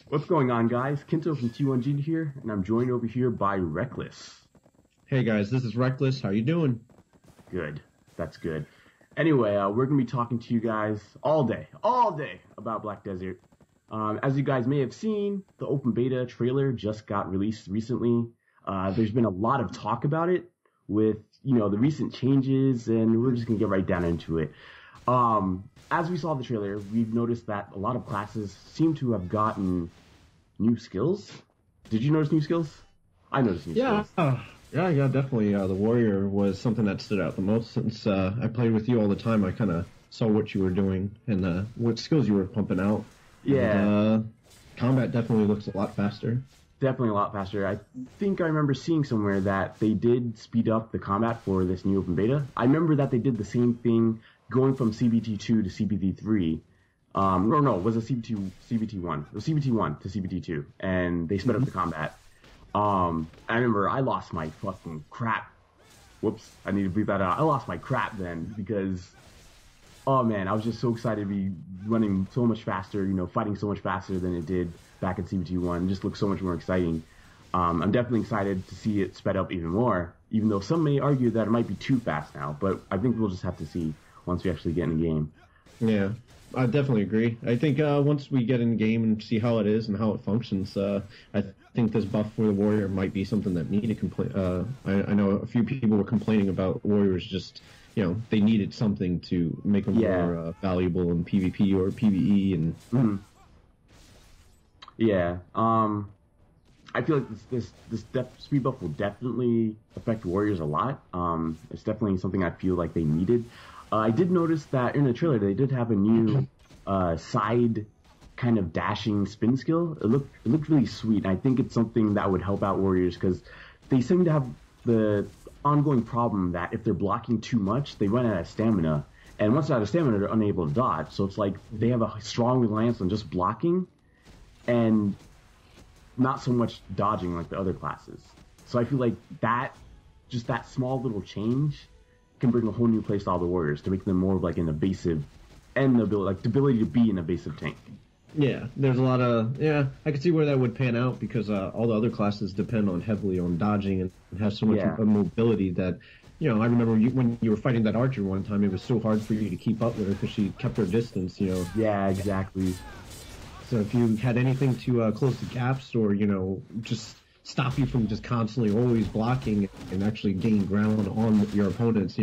What's going on, guys? Kinto from T1G here, and I'm joined over here by Reckless. Hey guys, this is Reckless. How you doing? Good. That's good. Anyway, we're going to be talking to you guys all day about Black Desert. As you guys may have seen, the open beta trailer just got released recently. There's been a lot of talk about it with, the recent changes, and we're just going to get right down into it. As we saw the trailer, we've noticed that a lot of classes seem to have gotten new skills. Did you notice new skills? I noticed new skills. Yeah, definitely. The warrior was something that stood out the most since I played with you all the time. I kind of saw what you were doing and what skills you were pumping out. Yeah. And, combat definitely looks a lot faster. Definitely a lot faster. I think I remember seeing somewhere that they did speed up the combat for this new open beta. I remember that they did the same thing going from CBT2 to CBT3. Was it CBT1? It was CBT1 to CBT2, and they sped up the combat. I remember I lost my fucking crap. Whoops, I need to bleep that out. I lost my crap then because, oh man, I was just so excited to be running so much faster, fighting so much faster than it did back in CBT1. It just looked so much more exciting. I'm definitely excited to see it sped up even more, even though some may argue that it might be too fast now, but I think we'll just have to see once we actually get in the game. Yeah, I definitely agree. I think once we get in the game and see how it is and how it functions, I think this buff for the warrior might be something that needed complain. I know a few people were complaining about warriors just, they needed something to make them more valuable in PvP or PvE and. Mm-hmm. Yeah. I feel like this speed buff will definitely affect warriors a lot. It's definitely something I feel like they needed. I did notice that in the trailer they did have a new side kind of dashing spin skill. It looked really sweet. And I think it's something that would help out warriors because they seem to have the ongoing problem that if they're blocking too much, they run out of stamina. And once they're out of stamina, they're unable to dodge. So it's like they have a strong reliance on just blocking and not so much dodging like the other classes. So I feel like that small little change can bring a whole new playstyle to the warriors to make them more of like an evasive and the ability to be an evasive tank. Yeah, there's a lot of I could see where that would pan out because all the other classes depend heavily on dodging and have so much mobility that I remember when you were fighting that archer one time, it was so hard for you to keep up with her because she kept her distance. Yeah, exactly. So if you had anything to close the gaps or just stop you from just constantly always blocking and actually gain ground on your opponents,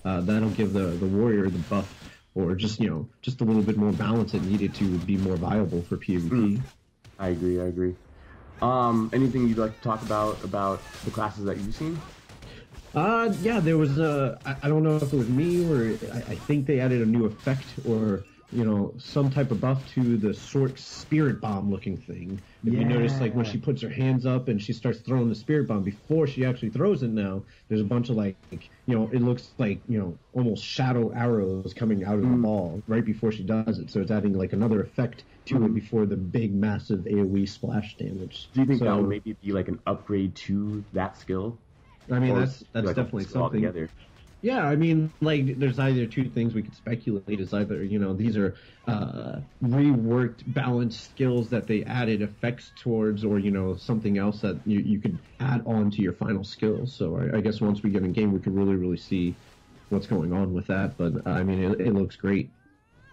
that'll give the warrior the buff or just a little bit more balance it needed to be more viable for PvP. I agree. Anything you'd like to talk about the classes that you've seen? Yeah, there was I don't know if it was me or I think they added a new effect or some type of buff to the Sork spirit bomb looking thing. If you notice, like when she puts her hands up and she starts throwing the spirit bomb before she actually throws it now, there's a bunch of it looks like, almost shadow arrows coming out of the ball right before she does it. So it's adding like another effect to it before the big massive AoE splash damage. Do you think that would maybe be like an upgrade to that skill? I mean, that's definitely something. Altogether? Yeah, I mean, there's either two things we could speculate. Is either, these are reworked, balanced skills that they added effects towards, or, something else that you could add on to your final skills. So I guess once we get in game, we could really, really see what's going on with that. But, I mean, it looks great.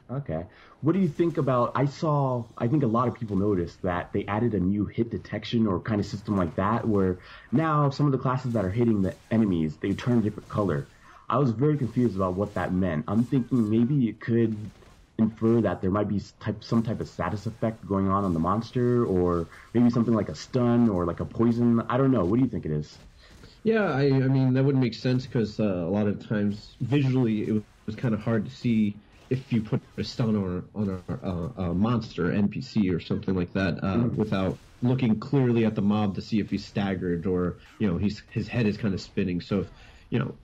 Okay. What do you think about, I think a lot of people noticed that they added a new hit detection or kind of system like that, where now some of the classes that are hitting the enemies, they turn a different color. I was very confused about what that meant. I'm thinking maybe it could infer that there might be some type of status effect going on the monster, or maybe something like a stun or like a poison. I don't know. What do you think it is? Yeah, I mean, that would make sense because a lot of times visually it was kind of hard to see if you put a stun on a monster, NPC or something like that without looking clearly at the mob to see if he's staggered or, his head is kind of spinning. So if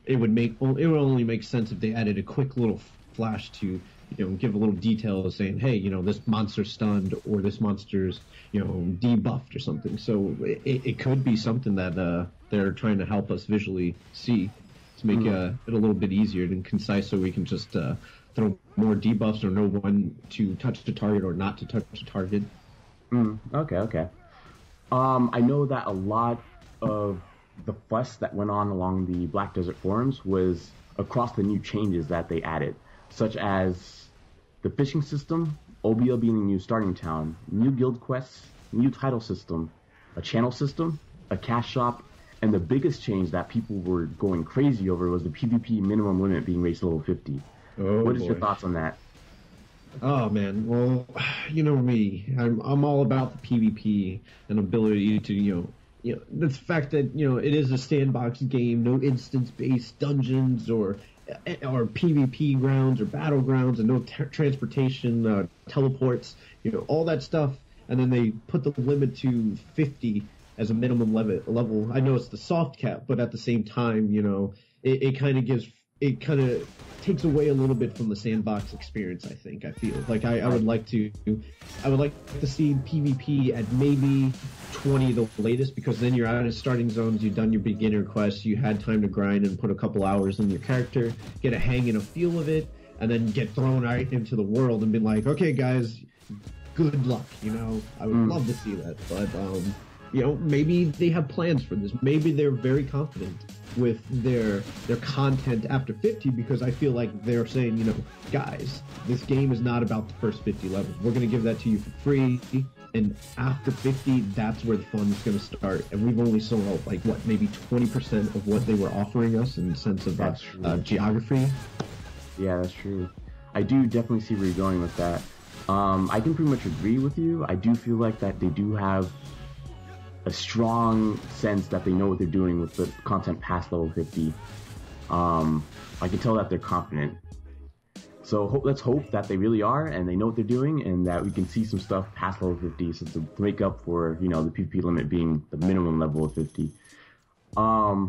it would only make sense if they added a quick little flash to, give a little detail saying, hey, this monster's stunned or this monster's, debuffed or something. So it could be something that they're trying to help us visually see to make it a little bit easier and concise so we can just throw more debuffs or know when to touch the target or not to touch the target. Okay, okay. I know that a lot of the fuss that went on along the Black Desert forums was across the new changes that they added, such as the fishing system, OBL being a new starting town, new guild quests, new title system, a channel system, a cash shop, and the biggest change that people were going crazy over was the PvP minimum limit being raised to level 50. Oh What is your boy. thoughts on that? Oh man, well, you know me. I'm all about the PvP and ability to the fact that it is a sandbox game, no instance-based dungeons or PvP grounds or battlegrounds, and no transportation teleports, all that stuff. And then they put the limit to 50 as a minimum level. I know it's the soft cap, but at the same time, it kind of takes away a little bit from the sandbox experience. I feel like I would like to see PvP at maybe 20 the latest, because then you're out of starting zones, you've done your beginner quests, you had time to grind and put a couple hours in your character, get a hang and a feel of it, and then get thrown right into the world and be like, okay guys, good luck. I would love to see that, but maybe they have plans for this. Maybe they're very confident with their content after 50, because I feel like they're saying, guys, this game is not about the first 50 levels. We're going to give that to you for free, and after 50, that's where the fun is going to start. And we've only saw maybe 20% of what they were offering us in the sense of geography. Yeah, that's true. I do definitely see where you're going with that. I can pretty much agree with you. I do feel like that they do have a strong sense that they know what they're doing with the content past level 50. I can tell that they're confident. So let's hope that they really are, and they know what they're doing, and that we can see some stuff past level 50, so to make up for the PvP limit being the minimum level of 50. I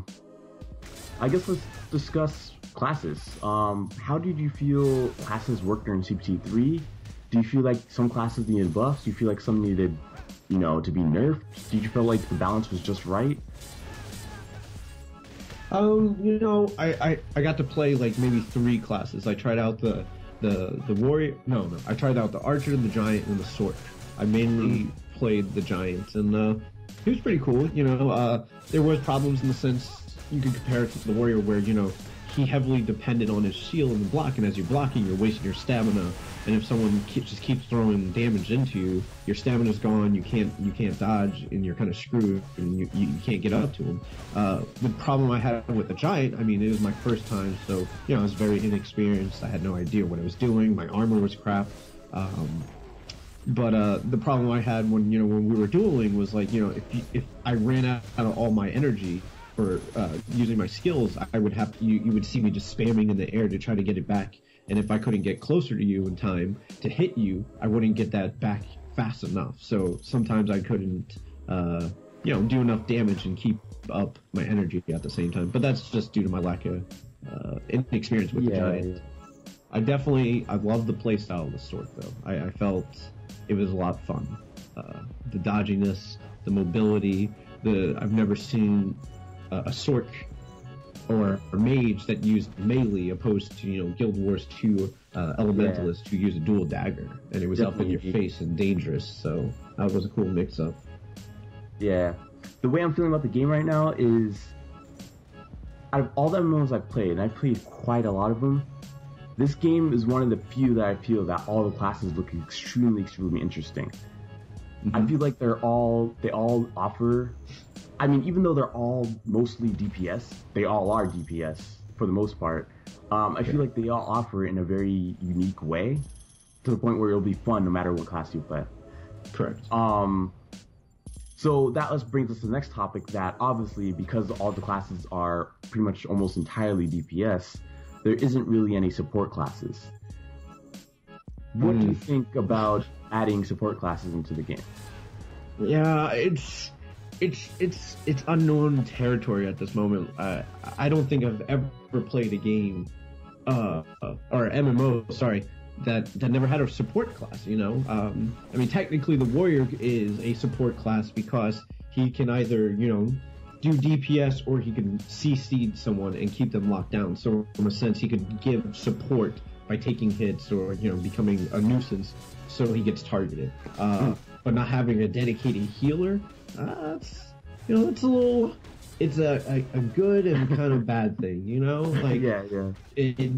guess let's discuss classes. How did you feel classes worked during CPT 3? Do you feel like some classes needed buffs? Do you feel like some needed to be nerfed? Did you feel like the balance was just right? I got to play maybe 3 classes. I tried out the warrior. No, I tried out the archer and the giant and the sword. I mainly played the giant, and it was pretty cool. There was problems in the sense you could compare it to the warrior, where he heavily depended on his shield and block, and as you're blocking, you're wasting your stamina. And if someone just keeps throwing damage into you, your stamina's gone. You can't dodge, and you're kind of screwed, and you can't get up to him. The problem I had with the giant, it was my first time, so I was very inexperienced. I had no idea what I was doing. My armor was crap. But the problem I had when we were dueling was if I ran out of all my energy for using my skills, I would have you would see me just spamming in the air to try to get it back. And if I couldn't get closer to you in time to hit you, I wouldn't get that back fast enough. So sometimes I couldn't, do enough damage and keep up my energy at the same time. But that's just due to my lack of inexperience with the giant. I love the playstyle of the sword, though. I felt it was a lot of fun. The dodginess, the mobility, I've never seen a sword or mage that used melee opposed to Guild Wars 2 elementalist who used a dual dagger, and it was up in your face and dangerous. So that was a cool mix-up. Yeah, the way I'm feeling about the game right now is, out of all the MMOs I've played, and I've played quite a lot of them, this game is one of the few that I feel that all the classes look extremely interesting. Mm-hmm. I feel like they all offer. Even though they're all mostly DPS, they all are DPS for the most part. I feel like they all offer it in a very unique way, to the point where it'll be fun no matter what class you play. Correct. So that brings us to the next topic, that obviously, because all the classes are pretty much almost entirely DPS, there isn't really any support classes. What do you think about adding support classes into the game? Yeah, it's unknown territory at this moment. I don't think I've ever played a game, or MMO, sorry, that never had a support class. Technically the warrior is a support class because he can either do DPS or he can CC someone and keep them locked down. So in a sense, he could give support by taking hits or becoming a nuisance, so he gets targeted. but not having a dedicated healer, that's it's a little. It's a good and kind of bad thing, Like, yeah.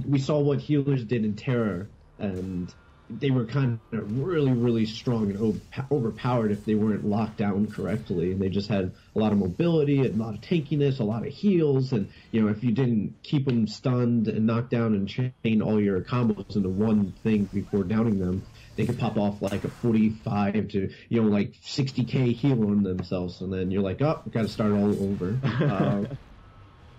We saw what healers did in Terror, and they were kind of really, really strong and overpowered if they weren't locked down correctly, and they just had a lot of mobility, a lot of tankiness, a lot of heals, and if you didn't keep them stunned and knocked down and chain all your combos into one thing before downing them, they could pop off like a 45 to like 60k heal on themselves, and then you're like, oh, we got to start all over.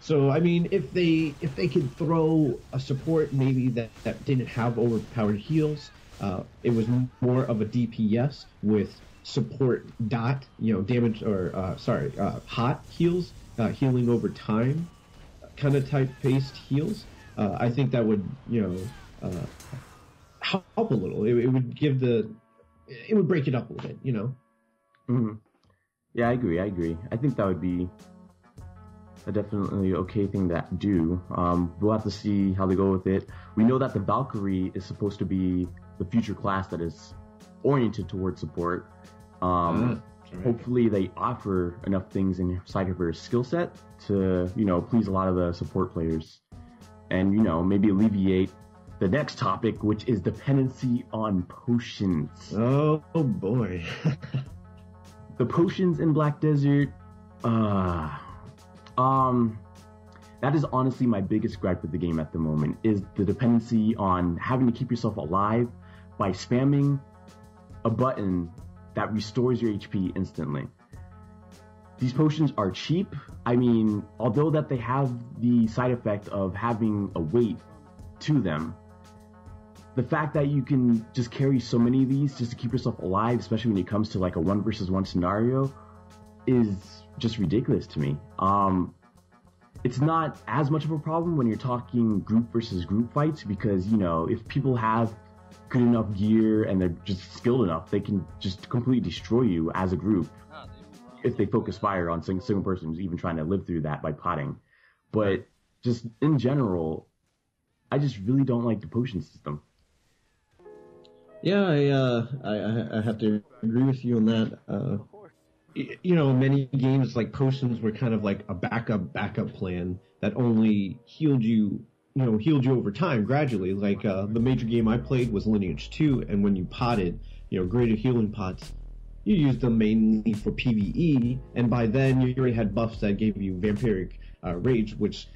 So I mean, if they could throw a support maybe that didn't have overpowered heals, it was more of a DPS with support damage or hot heals, healing over time, kind of type based heals. I think that would help a little. It would it would break it up a little bit, Mm-hmm. Yeah, I agree. I think that would be a definitely okay thing to do. We'll have to see how they go with it. We know that the Valkyrie is supposed to be the future class that is oriented towards support. Right. Hopefully they offer enough things inside of her skill set to, please a lot of the support players. And, maybe alleviate the next topic, which is dependency on potions. Oh boy. The potions in Black Desert, that is honestly my biggest gripe with the game at the moment, is the dependency on having to keep yourself alive by spamming a button that restores your HP instantly. These potions are cheap. I mean, although that they have the side effect of having a weight to them, the fact that you can just carry so many of these just to keep yourself alive, especially when it comes to like a 1 versus 1 scenario, is just ridiculous to me. It's not as much of a problem when you're talking group versus group fights, because, if people have good enough gear and they're just skilled enough, they can just completely destroy you as a group if they focus fire on single persons, even trying to live through that by potting. But just in general, I just really don't like the potion system. Yeah, I have to agree with you on that. Many games like potions were kind of like a backup plan that only healed you over time gradually. Like the major game I played was Lineage 2, and when you potted, greater healing pots, you used them mainly for PvE, and by then you already had buffs that gave you vampiric rage, which,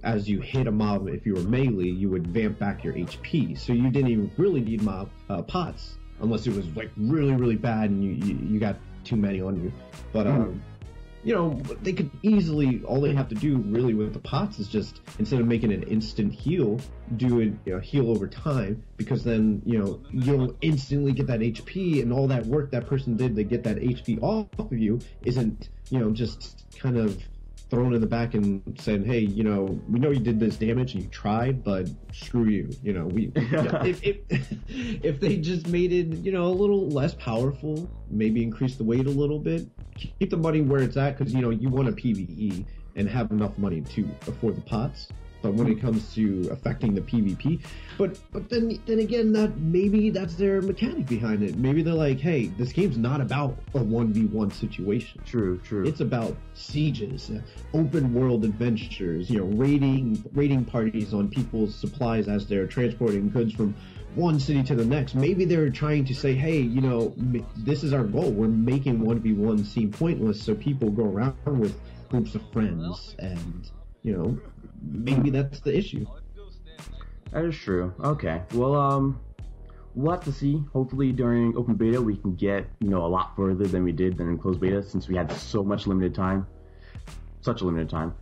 as you hit a mob, if you were melee, you would vamp back your HP. So you didn't even really need mob pots, unless it was like really, really bad and you got too many on you. But they could easily, all they have to do really with the pots is just, instead of making an instant heal, do it, heal over time, because then, you'll instantly get that HP, and all that work that person did to get that HP off of you isn't, just kind of thrown in the back and saying, hey, we know you did this damage and you tried, but screw you. If they just made it, a little less powerful, maybe increase the weight a little bit, keep the money where it's at, because, you want a PvE and have enough money to afford the pots. But when it comes to affecting the PvP, but then again, maybe that's their mechanic behind it. Maybe they're like, hey, this game's not about a 1v1 situation. True. It's about sieges, open world adventures, raiding parties on people's supplies as they're transporting goods from one city to the next. Maybe they're trying to say, hey, this is our goal. We're making 1v1 seem pointless, so people go around with groups of friends, and maybe that's the issue. That is true. Okay. Well, we'll have to see. Hopefully during open beta we can get, a lot further than we did in closed beta, since we had so much limited time. Such a limited time.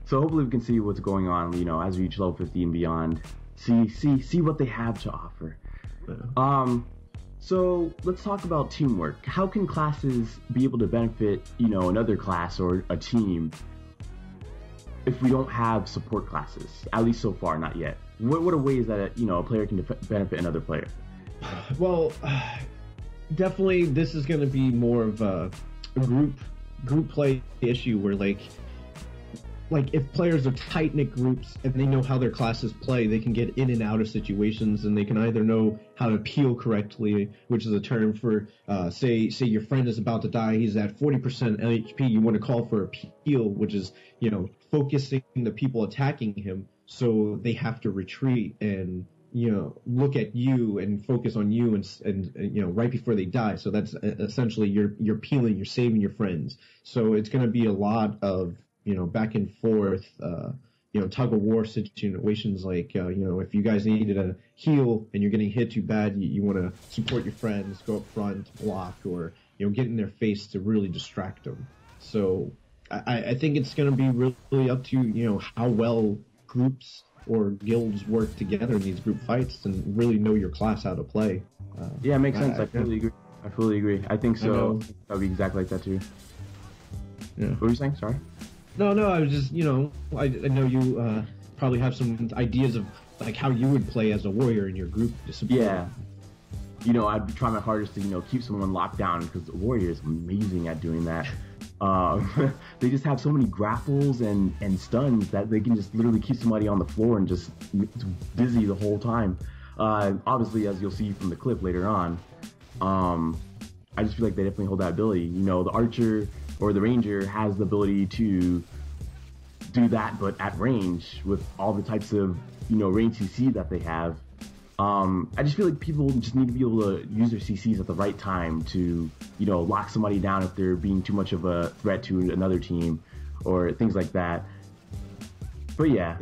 So hopefully we can see what's going on, as we reach level 50 and beyond. See what they have to offer. So let's talk about teamwork. How can classes be able to benefit, another class or a team if we don't have support classes? At least so far, not yet. What are ways that, a player can benefit another player? Well, definitely this is going to be more of a group play issue where, like, like if players are tight knit groups and they know how their classes play, they can get in and out of situations, and they can either know how to peel correctly, which is a term for say your friend is about to die, he's at 40% HP, you want to call for a peel, which is focusing the people attacking him so they have to retreat and look at you and focus on you and right before they die. So that's essentially you're peeling, you're saving your friends. So it's going to be a lot of back and forth, tug of war situations. Like if you guys needed a heal and you're getting hit too bad, you want to support your friends, go up front, block, or get in their face to really distract them. So I think it's going to be really up to how well groups or guilds work together in these group fights and really know your class how to play. Yeah, it makes sense. I fully agree. I think so. That'll be exactly like that too. Yeah. What were you saying? Sorry. No, I was just, I know you probably have some ideas of like how you would play as a warrior in your group to support. Yeah. I'd be trying my hardest to, keep someone locked down because the warrior is amazing at doing that. They just have so many grapples and stuns that they can just literally keep somebody on the floor and just busy the whole time. Obviously, as you'll see from the clip later on, I just feel like they definitely hold that ability. The archer or the ranger has the ability to do that, but at range with all the types of range CC that they have. I just feel like people just need to be able to use their CCs at the right time to, lock somebody down if they're being too much of a threat to another team or things like that. But yeah.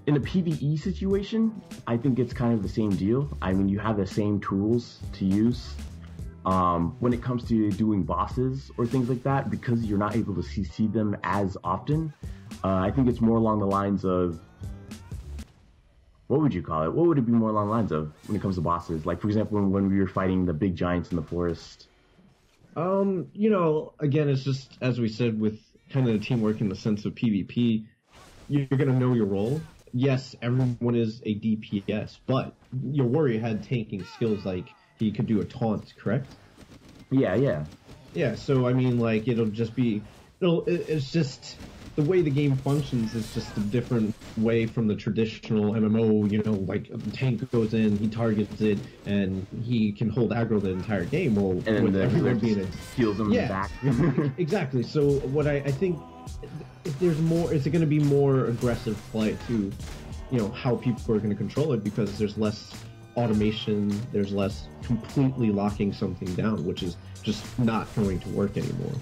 In a PvE situation, I think it's kind of the same deal. I mean, you have the same tools to use. When it comes to doing bosses or things like that, because you're not able to CC them as often, I think it's more along the lines of, what would you call it? What would it be more along the lines of when it comes to bosses? Like, for example, when we were fighting the big giants in the forest. Again, it's just, as we said, with kind of the teamwork in the sense of PvP, you're going to know your role. Yes, everyone is a DPS, but your warrior had tanking skills, like he could do a taunt, correct? Yeah. Yeah, so, I mean, like, it's just... The way the game functions is just a different way from the traditional MMO, like the tank goes in, he targets it, and he can hold aggro the entire game. Well, and with everyone being heals them back. Exactly. So what I think, if there's more, is it going to be more aggressive play to, how people are going to control it, because there's less automation, there's less completely locking something down, which is just not going to work anymore.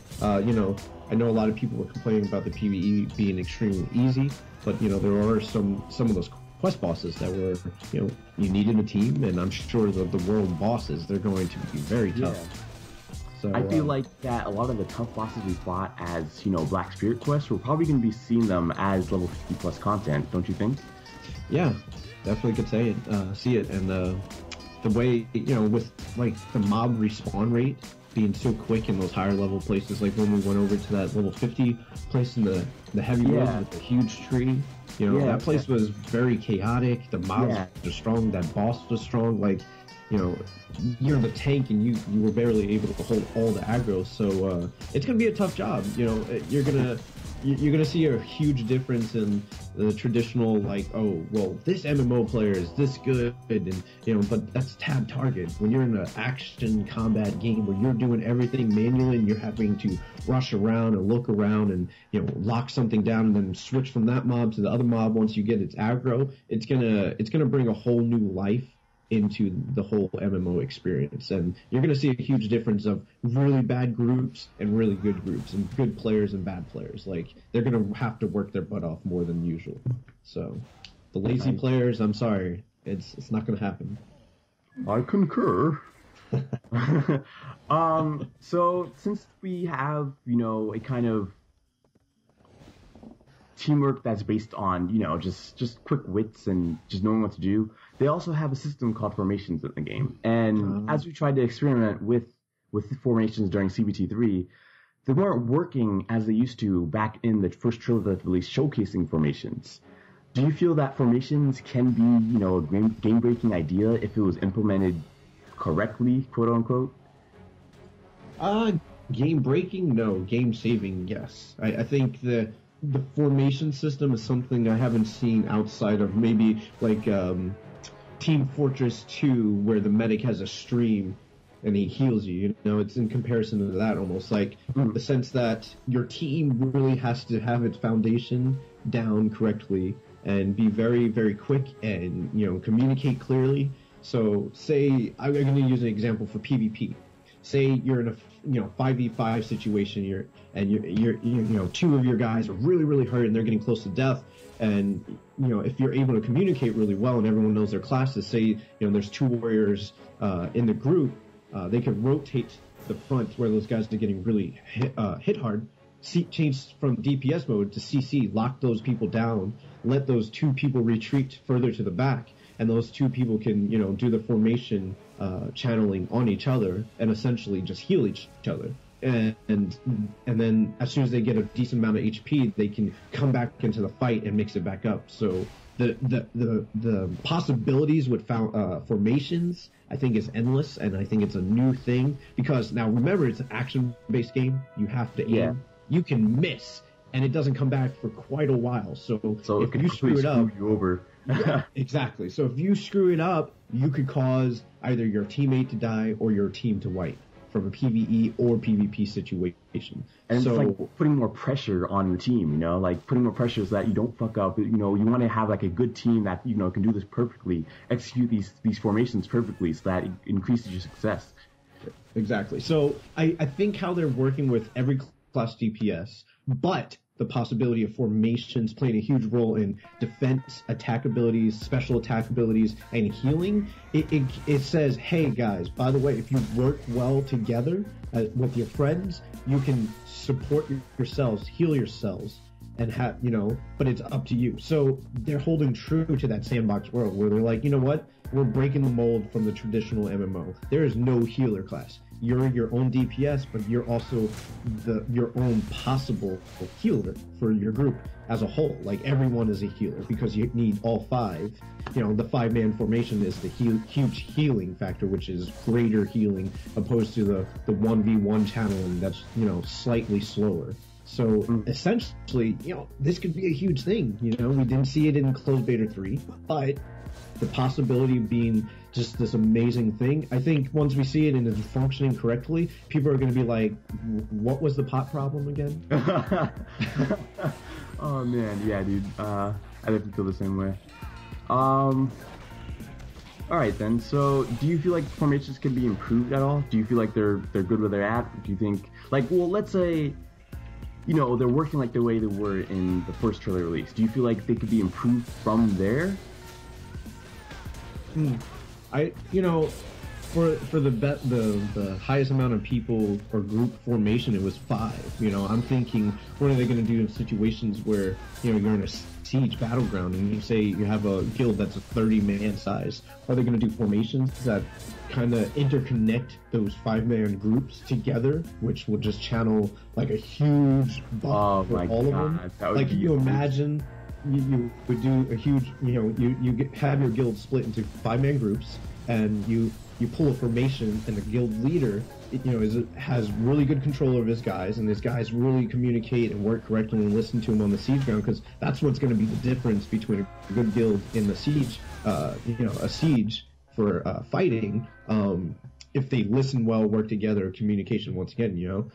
I know a lot of people were complaining about the PvE being extremely easy, but there are some of those quest bosses that were, you needed a team, and I'm sure the world bosses, they're going to be very tough. Yeah. So I feel like that a lot of the tough bosses we fought as, Black Spirit quests, we're probably going to be seeing them as level 50 plus content, don't you think? Yeah, definitely could see it, and the way, with like the mob respawn rate being so quick in those higher level places, like when we went over to that level 50 place in the heavy woods with the huge tree, that place was very chaotic. The mobs were strong, that boss was strong, like, you're the tank and you were barely able to hold all the aggro, so it's gonna be a tough job. You're gonna see a huge difference in the traditional, like, oh, well, this MMO player is this good, and but that's tab target. When you're in an action combat game where you're doing everything manually and you're having to rush around and look around and lock something down and then switch from that mob to the other mob once you get its aggro, it's gonna bring a whole new life into the whole MMO experience, and you're going to see a huge difference of really bad groups and really good groups, and good players and bad players. Like, they're going to have to work their butt off more than usual. So the lazy players, I'm sorry, it's not going to happen. I concur. So since we have, a kind of teamwork that's based on, just quick wits and just knowing what to do, they also have a system called formations in the game. And as we tried to experiment with formations during CBT3, they weren't working as they used to back in the first trailer that released showcasing formations. Do you feel that formations can be, a game-breaking idea if it was implemented correctly, quote unquote? Game breaking, no. Game saving, yes. I think the formation system is something I haven't seen outside of maybe like Team Fortress 2, where the medic has a stream and he heals you. You know, it's in comparison to that almost like the sense that your team really has to have its foundation down correctly and be very, very quick and, you know, communicate clearly. So, say I'm going to use an example for PvP. Say you're in a 5v5 situation, you're two of your guys are really hurt and they're getting close to death, and if you're able to communicate really well and everyone knows their classes, say there's two warriors in the group, they can rotate the front where those guys are getting really hit hard, change from DPS mode to CC, lock those people down, let those two people retreat further to the back, and those two people can, do the formation channeling on each other and essentially just heal each other. And then as soon as they get a decent amount of HP, they can come back into the fight and mix it back up. So the possibilities with formations, I think, is endless, and I think it's a new thing because now remember, it's an action-based game. You have to aim. Yeah. You can miss, and it doesn't come back for quite a while. So if you screw it up, you over. Yeah, exactly. So if you screw it up, you could cause either your teammate to die or your team to wipe from a PvE or PvP situation. And so, it's like putting more pressure on the team, like putting more pressure so that you don't fuck up. You want to have like a good team that, can do this perfectly, execute these formations perfectly so that it increases your success. Exactly. So I think how they're working with every class DPS, but the possibility of formations playing a huge role in defense, attack abilities, special attack abilities, and healing. It says, hey guys, by the way, if you work well together with your friends, you can support yourselves, heal yourselves, and have, but it's up to you. So they're holding true to that sandbox world where they're like, you know what? We're breaking the mold from the traditional MMO. There is no healer class. You're your own DPS, but you're also your own possible healer for your group as a whole. Like, everyone is a healer because you need all five. The 5-man formation is the huge healing factor, which is greater healing opposed to the 1v1 channeling that's, slightly slower. So essentially, this could be a huge thing. We didn't see it in Closed Beta 3, but the possibility of being just this amazing thing, I think once we see it and it's functioning correctly, people are going to be like, what was the pot problem again? Oh man, yeah, dude. I definitely feel the same way. All right then. So, do you feel like formations can be improved at all? Do you feel like they're good where they're at? Do you think, let's say, they're working like the way they were in the first trailer release. Do you feel like they could be improved from there? For the highest amount of people or group formation, it was 5. I'm thinking, what are they going to do in situations where you're in a siege battleground and you say you have a guild that's a 30-man size? Are they going to do formations that kind of interconnect those 5-man groups together, which will just channel like a huge buff for all of them? Like, you imagine you would do a huge, have your guild split into 5-man groups, and you pull a formation, and the guild leader, has really good control over his guys, and his guys really communicate and work correctly and listen to him on the siege ground, because that's what's going to be the difference between a good guild in the siege, a siege for fighting, if they listen well, work together, communication once again,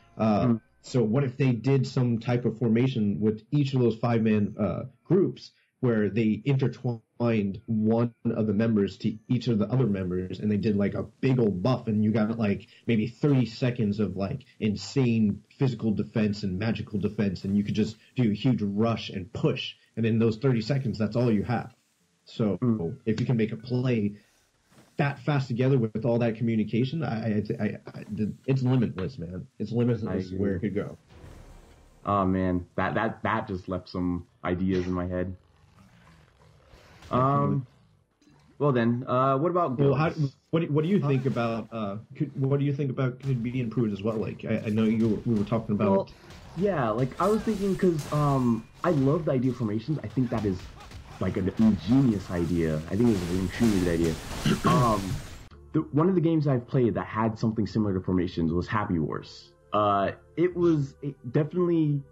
So what if they did some type of formation with each of those 5-man groups where they intertwined one of the members to each of the other members, and they did like a big old buff, and you got like maybe 30 seconds of like insane physical defense and magical defense, and you could just do a huge rush and push, and in those 30 seconds, that's all you have. So if you can make a play that fast together with all that communication, it's limitless, man. It's limitless where it could go. Oh man, that just left some ideas in my head. Well then, what about guilds? What do you think about what do you think about could be improved as well? Like, I know we were talking about. Well, yeah, like I was thinking, because I love the idea of formations. I think that is like an ingenious idea. I think it's an extremely good idea. One of the games I've played that had something similar to formations was Happy Wars. It definitely,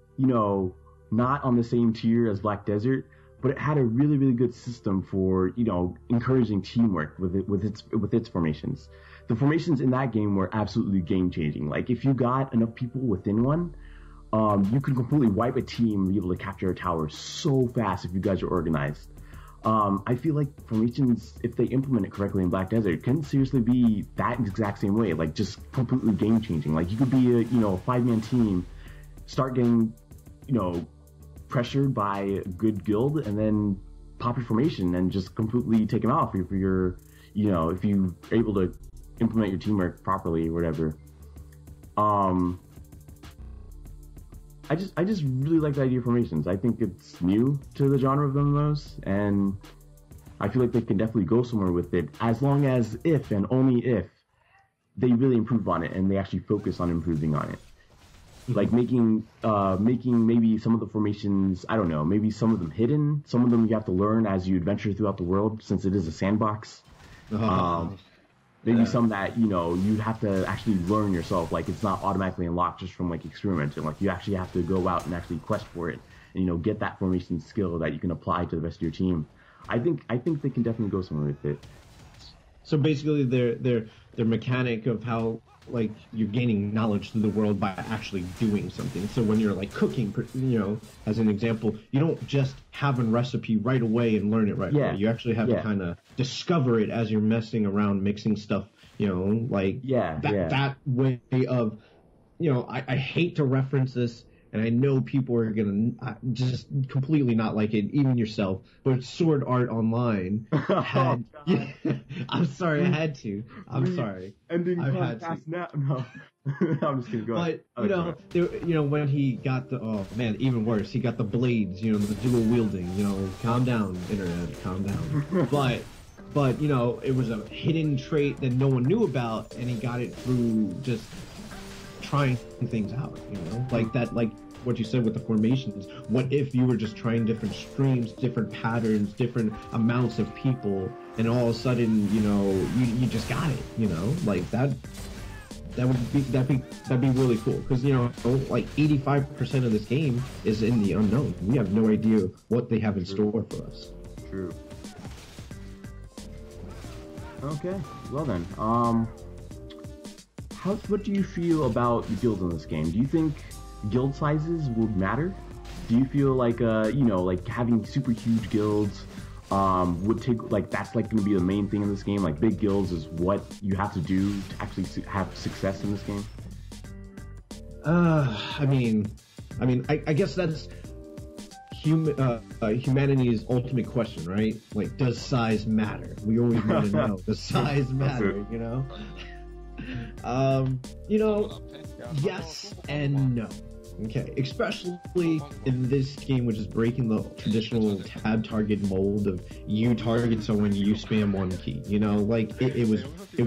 not on the same tier as Black Desert, but it had a really, really good system for, encouraging teamwork with its formations. The formations in that game were absolutely game changing. Like, if you got enough people within one, you could completely wipe a team and be able to capture a tower so fast if you guys are organized. I feel like formations, if they implement it correctly in Black Desert, can seriously be that exact same way, like just completely game changing. Like, you could be a 5-man team, start getting pressured by a good guild, and then pop your formation and just completely take them out if you're if you're able to implement your teamwork properly or whatever. I just really like the idea of formations. I think it's new to the genre of MMOs, and I feel like they can definitely go somewhere with it, as long as if and only if they really improve on it and they actually focus on improving on it. Like making maybe some of the formations, I don't know, maybe some of them hidden, some of them you have to learn as you adventure throughout the world, since it is a sandbox. Maybe some that, you have to actually learn yourself. Like, it's not automatically unlocked just from, like, experimenting. Like, you actually have to go out and actually quest for it and, get that formation skill that you can apply to the rest of your team. I think they can definitely go somewhere with it. So basically, their mechanic of how, like, you're gaining knowledge through the world by actually doing something. So when you're, like, cooking, as an example, you don't just have a recipe right away and learn it right away. You actually have to kind of discover it as you're messing around, mixing stuff, that way of, I hate to reference this, and I know people are going to just completely not like it, even yourself, but Sword Art Online had... I'm sorry, I had to. I'm sorry. Ending podcast now. No. I'm just kidding. Go ahead. But, when he got the... Oh, man, even worse. He got the blades, the dual wielding. Calm down, internet. Calm down. But, it was a hidden trait that no one knew about, and he got it through just trying things out, like that, like what you said with the formations. What if you were just trying different streams, different patterns, different amounts of people, and all of a sudden, you just got it, like that'd be really cool, because like 85% of this game is in the unknown. We have no idea what they have in store for us. True. Okay, well then, what do you feel about the guilds in this game? Do you think guild sizes would matter? Do you feel like, like having super huge guilds would take, like, that's like going to be the main thing in this game? Like, big guilds is what you have to do to actually have success in this game? I guess that's humanity's ultimate question, right? Like, does size matter? We always want to know, does size matter, yes and no. Okay, especially in this game, which is breaking the traditional tab target mold of you target someone, you spam one key. Like it was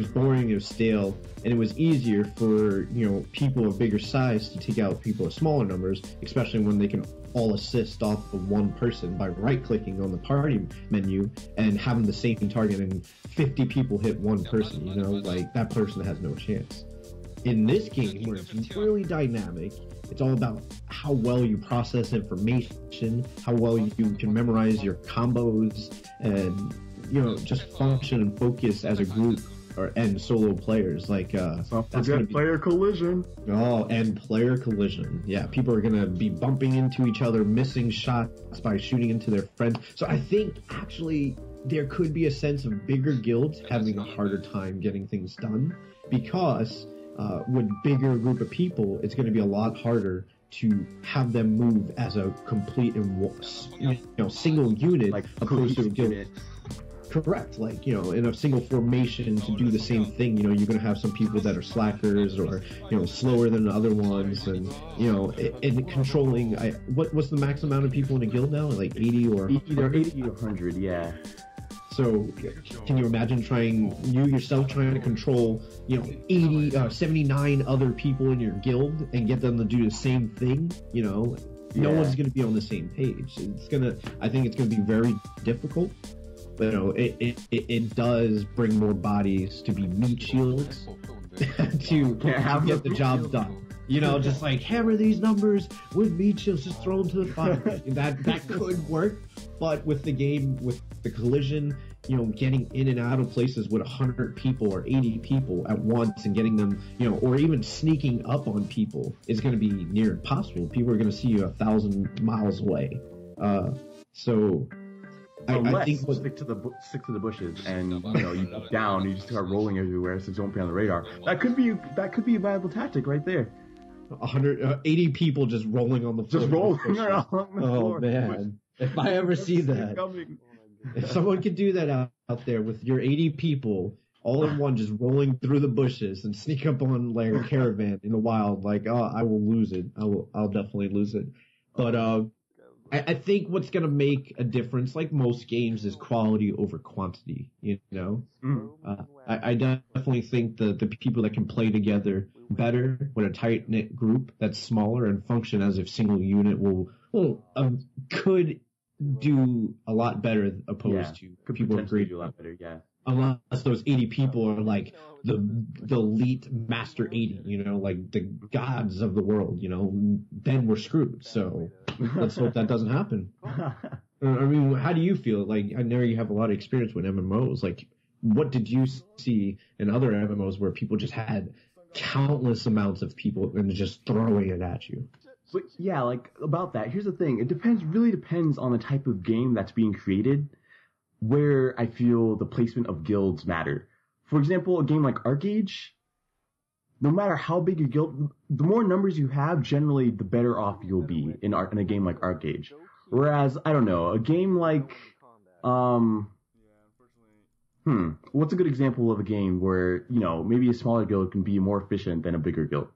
boring, it was stale, and it was easier for people of bigger size to take out people of smaller numbers, especially when they can all assist off of one person by right-clicking on the party menu and having the same target, and 50 people hit one person. Like that person has no chance. In this game, where it's really dynamic, it's all about how well you process information, how well you can memorize your combos, and just function and focus as a group and solo players. Like that's gonna be player collision. Oh, and player collision. Yeah, people are gonna be bumping into each other, missing shots by shooting into their friends. So I think actually there could be a sense of bigger guilds having a harder time getting things done, because with bigger group of people, it's going to be a lot harder to have them move as a complete and single unit, like opposed to a guild. Correct, like in a single formation to do the same thing. You're going to have some people that are slackers or slower than the other ones, and in controlling. What's the max amount of people in a guild now? Like 80 or either 80 or 100, yeah. So, can you imagine you yourself trying to control, 79 other people in your guild and get them to do the same thing? No one's going to be on the same page. I think it's going to be very difficult. But, it does bring more bodies to be meat shields to get the job done. Just like hammer these numbers with meat shields, just throw them to the fire. That could work, but with the game, with the collision, getting in and out of places with 100 people or 80 people at once and getting them, or even sneaking up on people is going to be near impossible. People are going to see you 1,000 miles away. So I think stick to the bushes, and you go down, you just start rolling everywhere, so don't be on the radar. That could be a viable tactic right there. 180 people just rolling on the floor. Just rolling around the floor. Oh man, if I ever see that, if someone could do that out there with your 80 people all in one, just rolling through the bushes and sneak up on like a caravan in the wild, I will lose it. I'll definitely lose it. But I think what's going to make a difference, like most games, is quality over quantity, I definitely think the people that can play together better with a tight-knit group that's smaller and function as a single unit could do a lot better opposed to people who do a lot better, unless those 80 people are like the elite master 80, like the gods of the world, then we're screwed. So let's hope that doesn't happen. I mean, how do you feel? Like, I know you have a lot of experience with MMOs. Like, what did you see in other MMOs where people just had countless amounts of people and just throwing it at you? But yeah, like about that, here's the thing. It really depends on the type of game that's being created, where I feel the placement of guilds matter. For example, a game like ArcAge, no matter how big your guild, the more numbers you have, generally, the better off you'll be in a game like ArcAge. Whereas, I don't know, a game like, what's a good example of a game where, maybe a smaller guild can be more efficient than a bigger guild?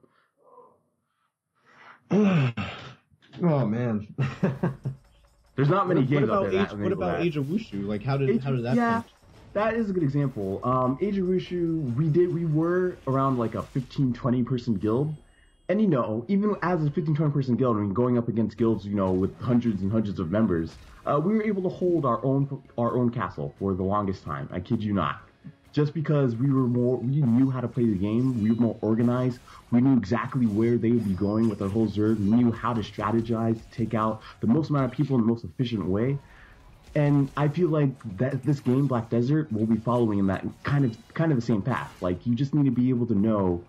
Oh, man. There's not many games out there. What about Age of Wushu? Like, how did that? Yeah, that is a good example. Age of Wushu, we were around like a 15-20 person guild, and even as a 15-20 person guild, going up against guilds, with hundreds and hundreds of members, we were able to hold our own castle for the longest time. I kid you not. Just because we knew how to play the game, we were more organized, we knew exactly where they would be going with our whole Zerg, we knew how to strategize to take out the most amount of people in the most efficient way. And I feel like that this game, Black Desert, will be following in that kind of the same path. Like, you just need to be able to know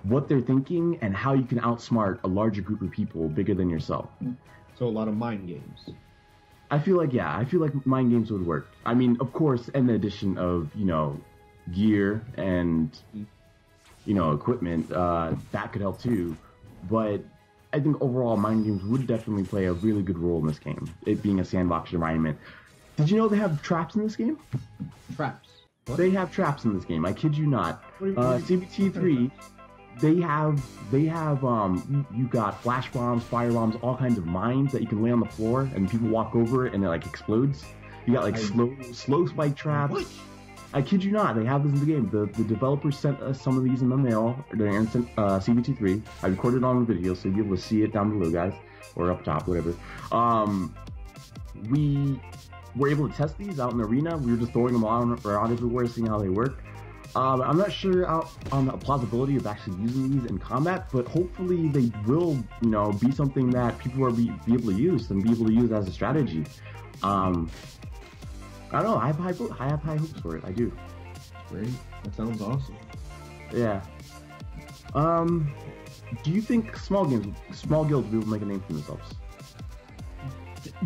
what they're thinking and how you can outsmart a larger group of people bigger than yourself. So a lot of mind games. I feel like mind games would work. I mean, of course, in the addition of, gear and, equipment, that could help too. But I think overall, mind games would definitely play a really good role in this game, it being a sandbox environment. Did you know they have traps in this game? Traps? What? They have traps in this game, I kid you not. CBT3... They have you got flash bombs, fire bombs, all kinds of mines that you can lay on the floor and people walk over it and it like explodes. You got like slow spike traps. What? I kid you not, they have this in the game. The developers sent us some of these in the mail during CBT3. I recorded on video, so you'll be able to see it down below, guys, or up top, whatever. We were able to test these out in the arena. We were just throwing them around everywhere, seeing how they work. I'm not sure on the plausibility of actually using these in combat, but hopefully they will, be something that people will be able to use and be able to use as a strategy. I don't know. I have high hopes for it. I do. Great. That sounds awesome. Yeah. Do you think small guilds will be able to make a name for themselves?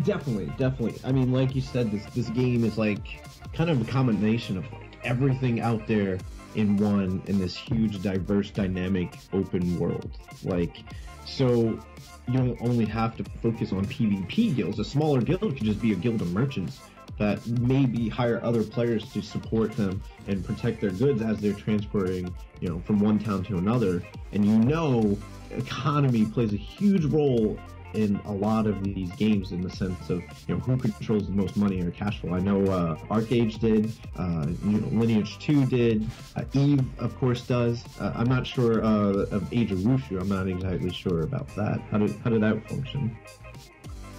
Definitely. I mean, like you said, this game is like kind of a combination of everything out there in this huge, diverse, dynamic, open world. Like, so you don't only have to focus on PvP guilds. A smaller guild could just be a guild of merchants that maybe hire other players to support them and protect their goods as they're transporting, from one town to another. And economy plays a huge role in a lot of these games in the sense of, who controls the most money or cash flow. I know ArcAge did, Lineage 2 did, Eve, of course, does. I'm not sure of Age of Wushu. I'm not exactly sure about that. How did that function?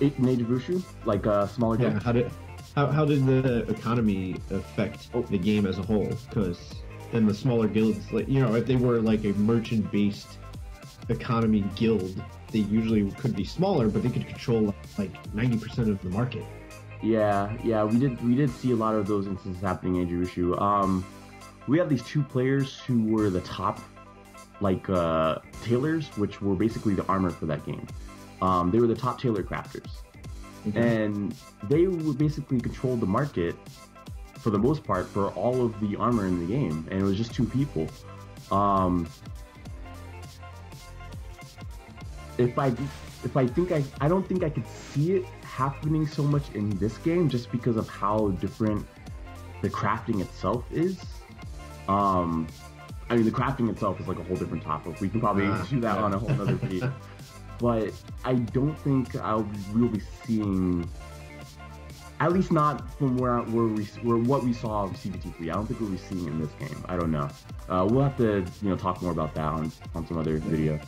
In Age of Wushu? Like smaller guilds? Yeah, how did the economy affect the game as a whole? Because then the smaller guilds, like, if they were like a merchant-based economy guild, they usually could be smaller, but they could control like 90% of the market. Yeah, we did see a lot of those instances happening in Jushu. We have these two players who were the top, like, tailors, which were basically the armor for that game. They were the top tailor crafters. And they would basically control the market for the most part for all of the armor in the game, and it was just two people. I don't think I could see it happening so much in this game just because of how different the crafting itself is. I mean, the crafting itself is like a whole different topic. We can probably do that on a whole other video. But I don't think we'll be seeing, at least not from what we saw of CBT3. I don't think we'll be seeing it in this game. I don't know. We'll have to talk more about that on some other video.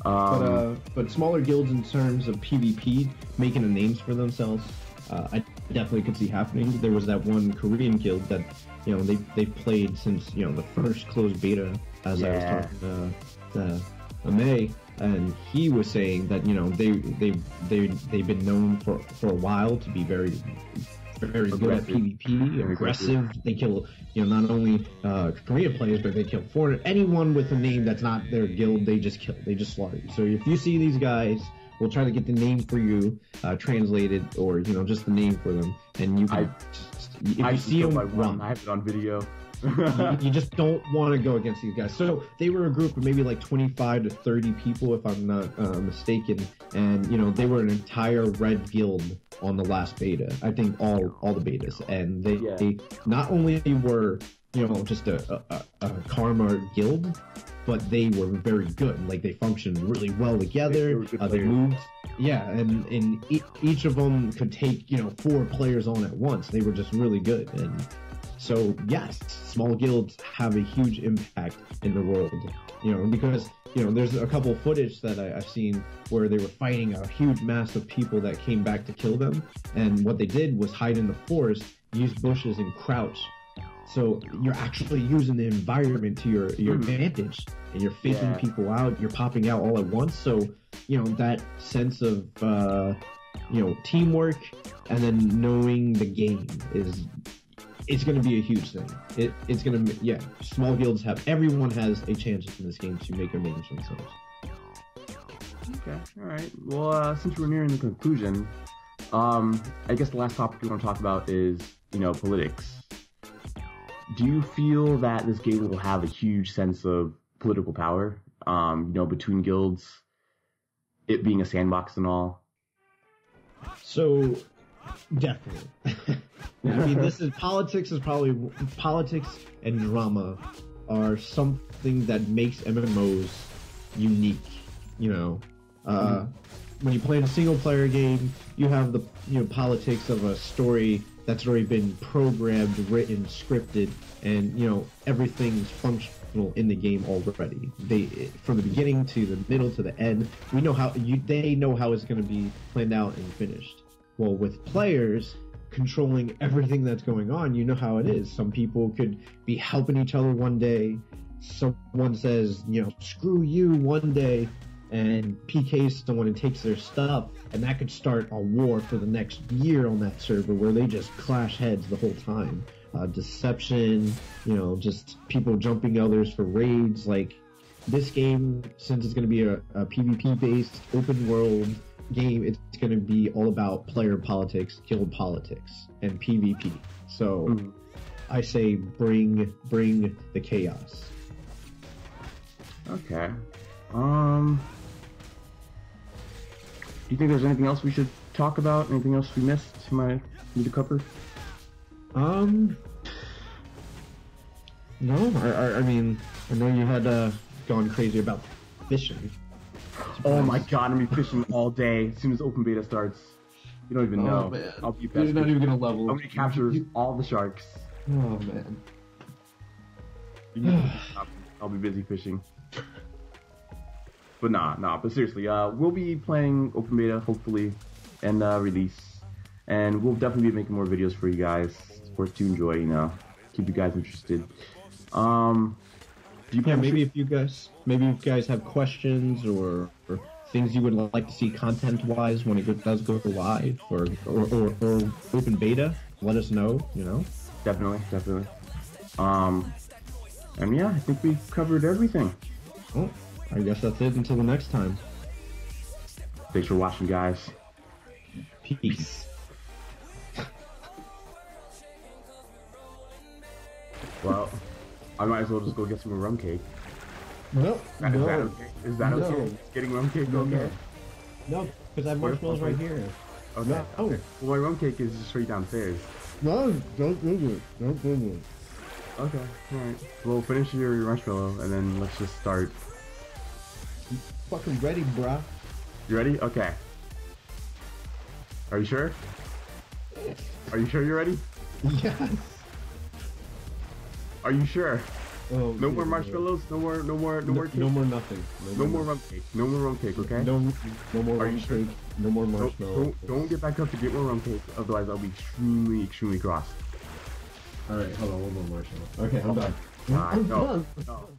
But smaller guilds in terms of PvP making a names for themselves, I definitely could see happening. There was that one Korean guild that they've played since the first closed beta, as I was talking to May, and he was saying that they've been known for a while to be very good at PvP, aggressive. They kill not only Korean players, but they kill foreign anyone with a name that's not their guild. They just slaughter you. So if you see these guys, we'll try to get the name for you translated, or just the name for them, and you can if you see them run. I have it on video. You just don't want to go against these guys. So they were a group of maybe like 25 to 30 people, if I'm not mistaken, and they were an entire red guild on the last beta. I think all the betas, and they not only were just a karma guild, but they were very good. Like, they functioned really well together. They moved. Yeah, and each of them could take 4 players on at once. They were just really good. And so yes, small guilds have a huge impact in the world. Because there's a couple of footage that I've seen where they were fighting a huge mass of people that came back to kill them, and what they did was hide in the forest, use bushes, and crouch. So you're actually using the environment to your advantage, and you're faking people out. You're popping out all at once. So that sense of teamwork, and then knowing the game it's going to be a huge thing. It's going to small guilds everyone has a chance in this game to make a name for themselves. Okay, all right. Well, since we're nearing the conclusion, I guess the last topic we want to talk about is politics. Do you feel that this game will have a huge sense of political power, between guilds, it being a sandbox and all? So, definitely. I mean, politics and drama are something that makes MMOs unique. When you play in a single player game, you have the politics of a story that's already been programmed, written, scripted, and everything's functional in the game already. From the beginning to the middle to the end, they know how it's going to be planned out and finished. Well, with players controlling everything that's going on, you know how it is. Some people could be helping each other one day. Someone says, screw you one day, and PKs someone and takes their stuff, and that could start a war for the next year on that server where they just clash heads the whole time. Deception, just people jumping others for raids. Like, this game, since it's going to be a PvP-based open world game, it's going to be all about player politics, guild politics, and PvP. So I say bring the chaos. Okay. Do you think there's anything else we should talk about? Anything else we missed? You might need to cover? No. I mean, I know you had gone crazy about fishing. Oh my god, I'm gonna be fishing all day as soon as open beta starts. You don't even know. Man. I'll be You're not even gonna level. I'm gonna capture all the sharks. Oh man. I'll be busy fishing. But but seriously, we'll be playing open beta, hopefully, and release. And we'll definitely be making more videos for you guys, for to enjoy, keep you guys interested. Do you Yeah, plan maybe to- if you guys have questions or things you would like to see content-wise when it does go live or open beta, let us know. You know. Definitely, definitely. And yeah, I think we covered everything. Oh, I guess that's it. Until the next time. Thanks for watching, guys. Peace. Well, I might as well just go get some rum cake. No, Is that okay? Is that No. okay? Is getting rum cake okay? No, because I have marshmallows right here. Okay. No. Okay. Well, my rum cake is just straight downstairs. No, don't do it. Don't do it. Okay. All right. Well, finish your marshmallow and then let's just start. Fucking ready, bruh. You ready? Okay. Are you sure? Are you sure you're ready? Yes. Are you sure? Oh, No more marshmallows. No more cake. No more nothing. No more rum cake. No more rum cake. Okay. No more Are rum you sure? cake. No more marshmallows. Don't get back up to get more rum cake. Otherwise, I'll be extremely cross. All right, hold on, one more marshmallow. Okay, I'm done. All right, I'm no, done. no.